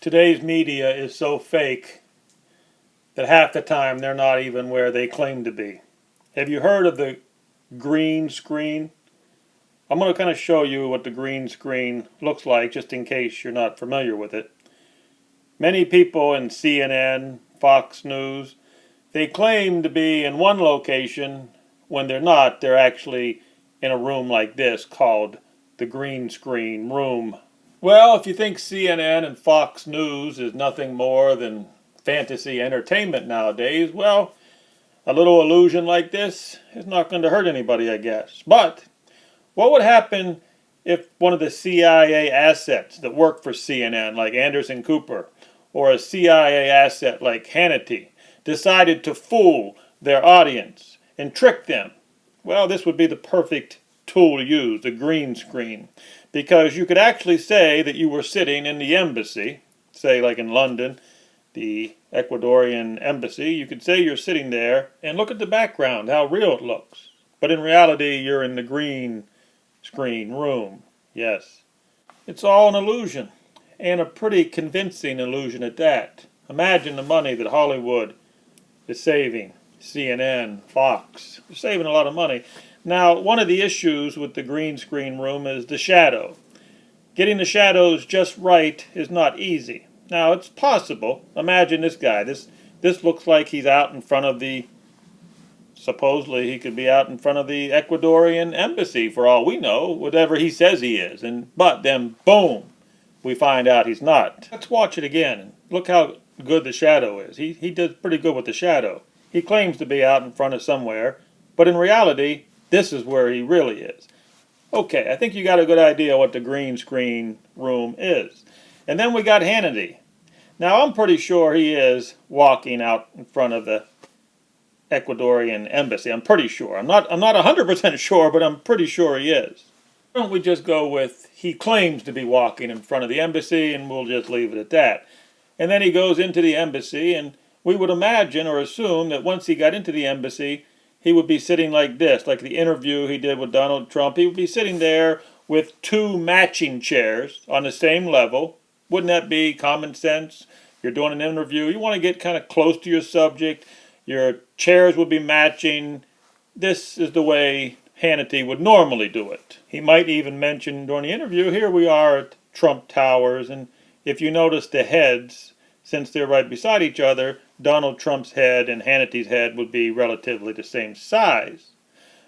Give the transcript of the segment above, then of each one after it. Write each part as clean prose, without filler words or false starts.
Today's media is so fake that half the time they're not even where they claim to be. Have you heard of the green screen? I'm going to kind of show you what the green screen looks like just in case you're not familiar with it. Many people in CNN, Fox News, they claim to be in one location when they're not. They're actually in a room like this called the green screen room. Well, if you think CNN and Fox News is nothing more than fantasy entertainment nowadays, well, a little illusion like this is not going to hurt anybody, I guess. But what would happen if one of the CIA assets that work for CNN, like Anderson Cooper, or a CIA asset like Hannity, decided to fool their audience and trick them? Well, this would be the perfect tool to use, the green screen, because you could actually say that you were sitting in the embassy, say like in London, the Ecuadorian Embassy. You could say you're sitting there and look at the background, how real it looks. But in reality, you're in the green screen room. Yes. It's all an illusion, and a pretty convincing illusion at that. Imagine the money that Hollywood is saving. CNN, Fox, they're saving a lot of money. Now, one of the issues with the green screen room is the shadow. Getting the shadows just right is not easy. Now, it's possible. Imagine this guy. This looks like he's out in front of the, supposedly he could be out in front of the Ecuadorian Embassy for all we know, whatever he says he is. But then, boom, we find out he's not. Let's watch it again and look how good the shadow is. He does pretty good with the shadow. He claims to be out in front of somewhere, but in reality, this is where he really is. Okay, I think you got a good idea what the green screen room is. And then we got Hannity. Now, I'm pretty sure he is walking out in front of the Ecuadorian Embassy. I'm pretty sure. I'm not 100% sure, but I'm pretty sure he is. Why don't we just go with he claims to be walking in front of the embassy, and we'll just leave it at that. And then he goes into the embassy, and we would imagine or assume that once he got into the embassy, he would be sitting like this, like the interview he did with Donald Trump. He would be sitting there with two matching chairs on the same level. Wouldn't that be common sense? You're doing an interview. You want to get kind of close to your subject. Your chairs would be matching. This is the way Hannity would normally do it. He might even mention during the interview, here we are at Trump Towers, and if you notice the heads, since they're right beside each other, Donald Trump's head and Hannity's head would be relatively the same size.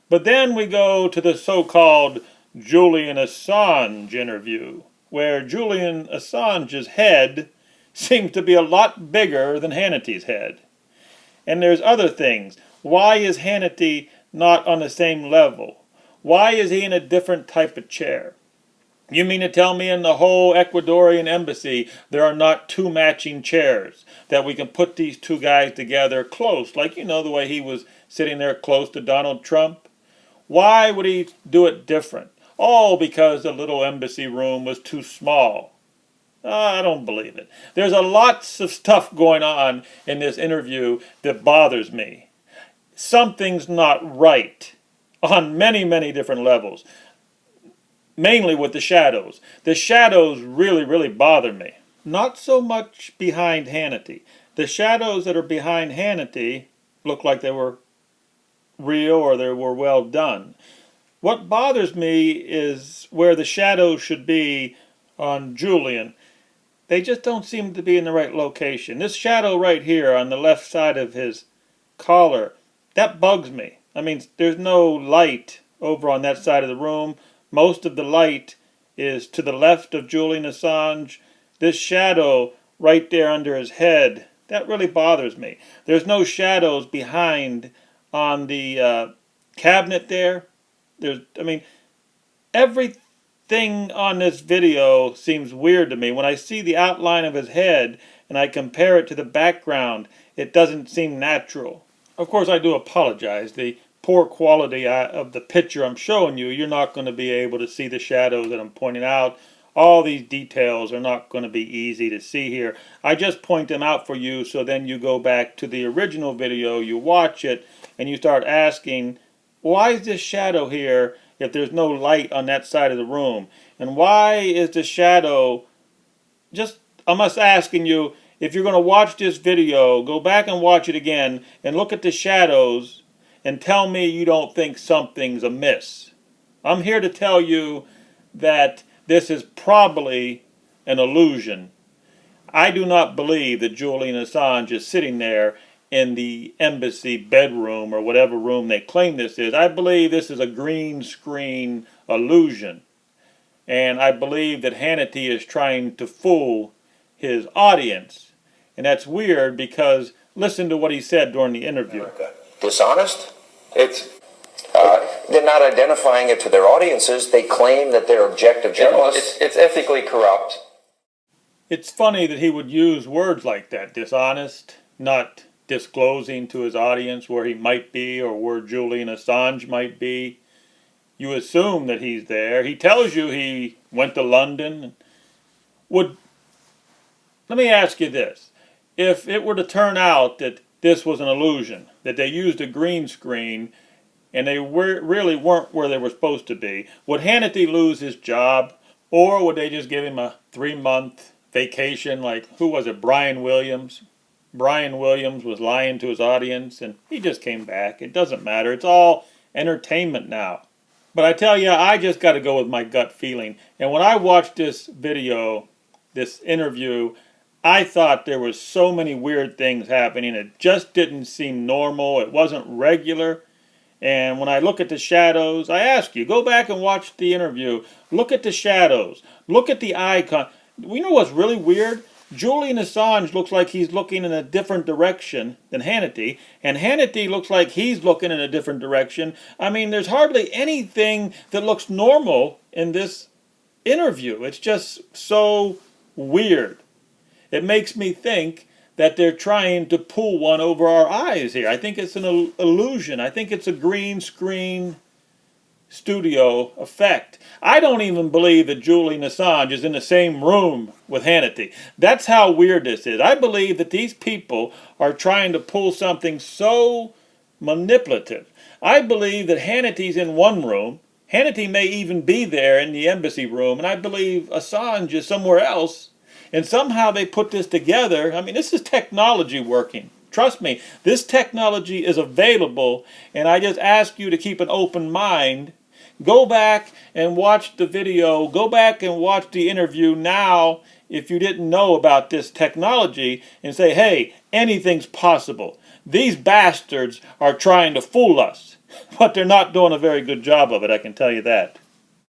But then we go to the so-called Julian Assange interview, where Julian Assange's head seems to be a lot bigger than Hannity's head. And there's other things. Why is Hannity not on the same level? Why is he in a different type of chair? You mean to tell me in the whole Ecuadorian embassy there are not two matching chairs, that we can put these two guys together close, like the way he was sitting there close to Donald Trump? Why would he do it different? Oh, because the little embassy room was too small. I don't believe it. There's a lots of stuff going on in this interview that bothers me. Something's not right on many, many different levels. Mainly with the shadows. The shadows really, really bother me. Not so much behind Hannity. The shadows that are behind Hannity look like they were real or they were well done. What bothers me is where the shadows should be on Julian. They just don't seem to be in the right location. This shadow right here on the left side of his collar, that bugs me. I mean, there's no light over on that side of the room. Most of the light is to the left of Julian Assange. This shadow right there under his head, that really bothers me. There's no shadows behind on the cabinet there. Everything on this video seems weird to me. When I see the outline of his head and I compare it to the background, it doesn't seem natural. Of course, I do apologize. The poor quality of the picture I'm showing you, you're not going to be able to see the shadows that I'm pointing out. All these details are not going to be easy to see here. I just point them out for you so then you go back to the original video, you watch it, and you start asking, why is this shadow here if there's no light on that side of the room? And why is the shadow just I'm just asking you, if you're going to watch this video, go back and watch it again and look at the shadows and tell me you don't think something's amiss. I'm here to tell you that this is probably an illusion. I do not believe that Julian Assange is sitting there in the embassy bedroom or whatever room they claim this is. I believe this is a green screen illusion. And I believe that Hannity is trying to fool his audience. And that's weird because listen to what he said during the interview. America. Dishonest? They're not identifying it to their audiences. They claim that they're objective journalists. It's ethically corrupt. It's funny that he would use words like that, dishonest, not disclosing to his audience where he might be or where Julian Assange might be. You assume that he's there. He tells you he went to London. Let me ask you this. If it were to turn out that this was an illusion, that they used a green screen and they really weren't where they were supposed to be, would Hannity lose his job, or would they just give him a 3-month vacation like, who was it, Brian Williams? Brian Williams was lying to his audience and he just came back. It doesn't matter. It's all entertainment now. But I tell you, I just got to go with my gut feeling. And when I watched this video, this interview, I thought there was so many weird things happening. It just didn't seem normal. It wasn't regular. And when I look at the shadows, I ask you, go back and watch the interview. Look at the shadows. Look at the icon. You know what's really weird? Julian Assange looks like he's looking in a different direction than Hannity, and Hannity looks like he's looking in a different direction. I mean, there's hardly anything that looks normal in this interview. It's just so weird. It makes me think that they're trying to pull one over our eyes here. I think it's an illusion. I think it's a green screen studio effect. I don't even believe that Julian Assange is in the same room with Hannity. That's how weird this is. I believe that these people are trying to pull something so manipulative. I believe that Hannity's in one room. Hannity may even be there in the embassy room, and I believe Assange is somewhere else. And somehow they put this together. I mean, this is technology working. Trust me, this technology is available, and I just ask you to keep an open mind. Go back and watch the video. Go back and watch the interview now if you didn't know about this technology and say, hey, anything's possible. These bastards are trying to fool us, but they're not doing a very good job of it, I can tell you that.